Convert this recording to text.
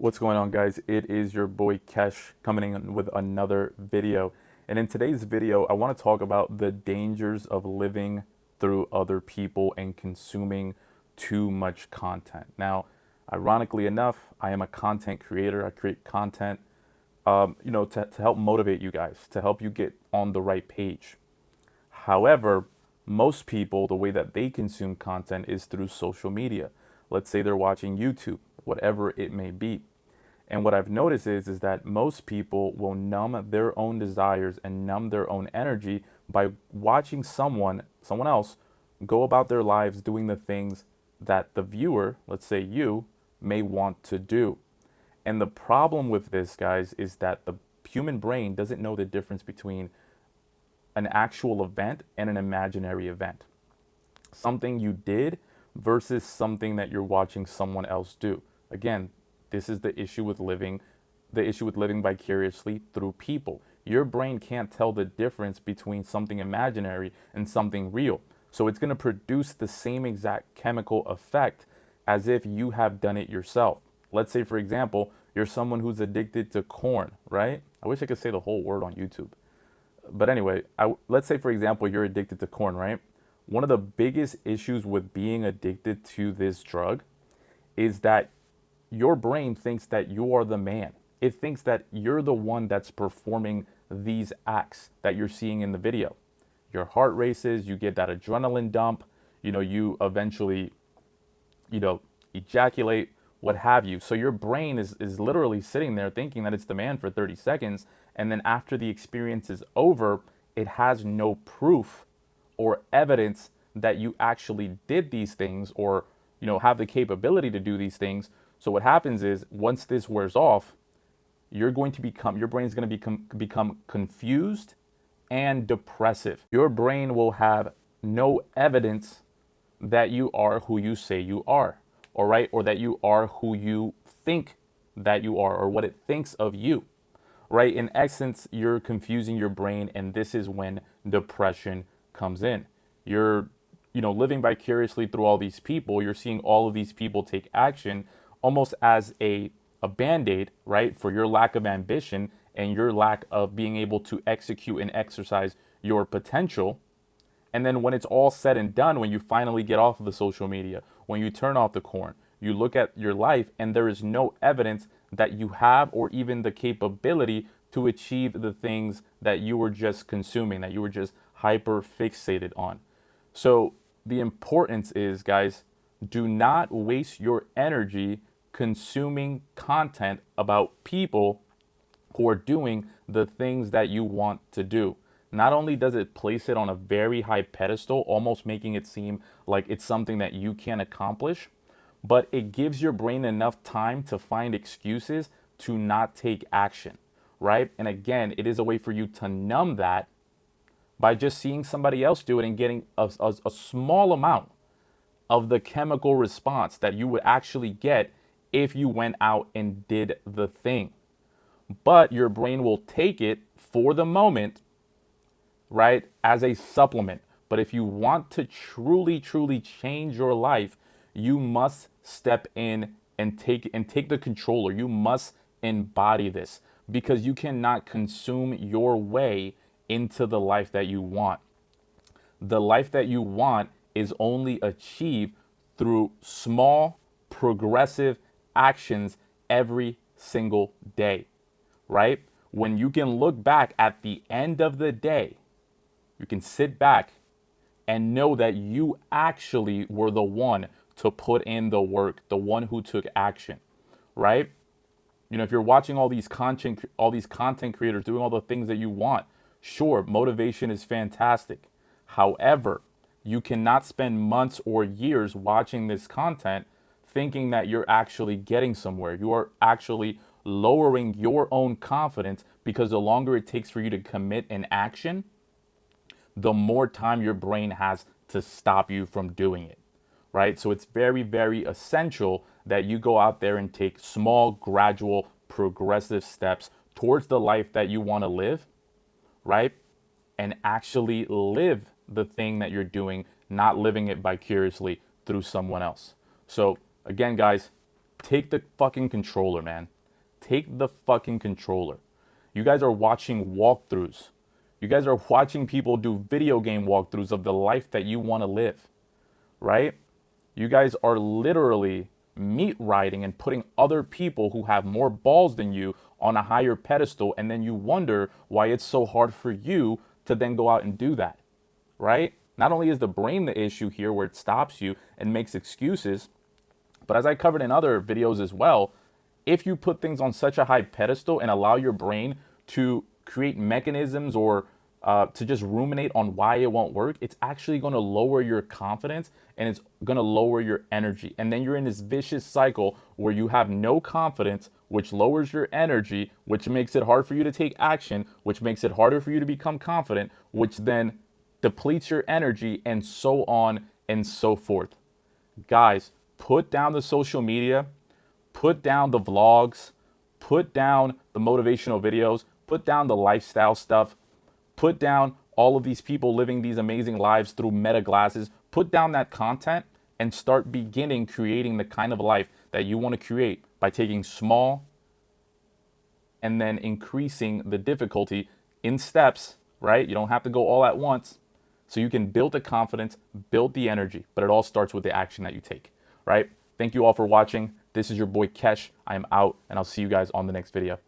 What's going on, guys? It is your boy Kesh coming in with another video. And in today's video, I want to talk about the dangers of living through other people and consuming too much content. Now, ironically enough, I am a content creator. I create content, to help motivate you guys, to help you get on the right page. However, most people, the way that they consume content is through social media. Let's say they're watching YouTube, whatever it may be. And what I've noticed is that most people will numb their own desires and numb their own energy by watching someone else go about their lives doing the things that the viewer, let's say you, may want to do. And the problem with this, guys, is that the human brain doesn't know the difference between an actual event and an imaginary event. Something you did versus something that you're watching someone else do. Again, this is the issue with living vicariously through people. Your brain can't tell the difference between something imaginary and something real. So it's going to produce the same exact chemical effect as if you have done it yourself. Let's say, for example, you're someone who's addicted to corn, right? I wish I could say the whole word on YouTube. But anyway, let's say, for example, you're addicted to corn, right? One of the biggest issues with being addicted to this drug is that your brain thinks that you are the man. It thinks that you're the one that's performing these acts that you're seeing in the video. Your heart races, you get that adrenaline dump, you eventually, ejaculate, what have you. So your brain is literally sitting there thinking that it's the man for 30 seconds. And then after the experience is over, it has no proof or evidence that you actually did these things or, have the capability to do these things. So what happens is once this wears off, your brain is going to become confused and depressive. Your brain will have no evidence that you are who you say you are, all right, or that you are who you think that you are, or what it thinks of you, right? In essence, you're confusing your brain, and this is when depression comes in. You're, living vicariously through all these people. You're seeing all of these people take action almost as a band-aid, right, for your lack of ambition and your lack of being able to execute and exercise your potential. And then when it's all said and done, when you finally get off of the social media, when you turn off the corn, you look at your life and there is no evidence that you have or even the capability to achieve the things that you were just consuming, that you were just hyper fixated on. So the importance is, guys, do not waste your energy consuming content about people who are doing the things that you want to do. Not only does it place it on a very high pedestal, almost making it seem like it's something that you can accomplish, but it gives your brain enough time to find excuses to not take action, right? And again, it is a way for you to numb that by just seeing somebody else do it and getting a small amount of the chemical response that you would actually get if you went out and did the thing. But your brain will take it for the moment, right, as a supplement. But if you want to truly, truly change your life, you must step in and take the controller. You must embody this because you cannot consume your way into the life that you want. The life that you want is only achieved through small, progressive actions every single day, right? When you can look back at the end of the day, you can sit back and know that you actually were the one to put in the work, the one who took action, right? If you're watching all these content creators doing all the things that you want, sure, motivation is fantastic. However, you cannot spend months or years watching this content thinking that you're actually getting somewhere. You are actually lowering your own confidence because the longer it takes for you to commit an action, the more time your brain has to stop you from doing it, right? So it's very, very essential that you go out there and take small, gradual, progressive steps towards the life that you want to live, right? And actually live the thing that you're doing, not living it vicariously through someone else. So again, guys, take the fucking controller, man. Take the fucking controller. You guys are watching walkthroughs. You guys are watching people do video game walkthroughs of the life that you want to live, right? You guys are literally meat riding and putting other people who have more balls than you on a higher pedestal, and then you wonder why it's so hard for you to then go out and do that, right? Not only is the brain the issue here where it stops you and makes excuses, but as I covered in other videos as well, if you put things on such a high pedestal and allow your brain to create mechanisms or to just ruminate on why it won't work, it's actually going to lower your confidence and it's going to lower your energy. And then you're in this vicious cycle where you have no confidence, which lowers your energy, which makes it hard for you to take action, which makes it harder for you to become confident, which then depletes your energy, and so on and so forth. Guys, put down the social media, put down the vlogs, put down the motivational videos, put down the lifestyle stuff, put down all of these people living these amazing lives through meta glasses. Put down that content and start beginning creating the kind of life that you want to create by taking small and then increasing the difficulty in steps, right? You don't have to go all at once. So you can build the confidence, build the energy, but it all starts with the action that you take, right? Thank you all for watching. This is your boy Kesh. I am out, and I'll see you guys on the next video.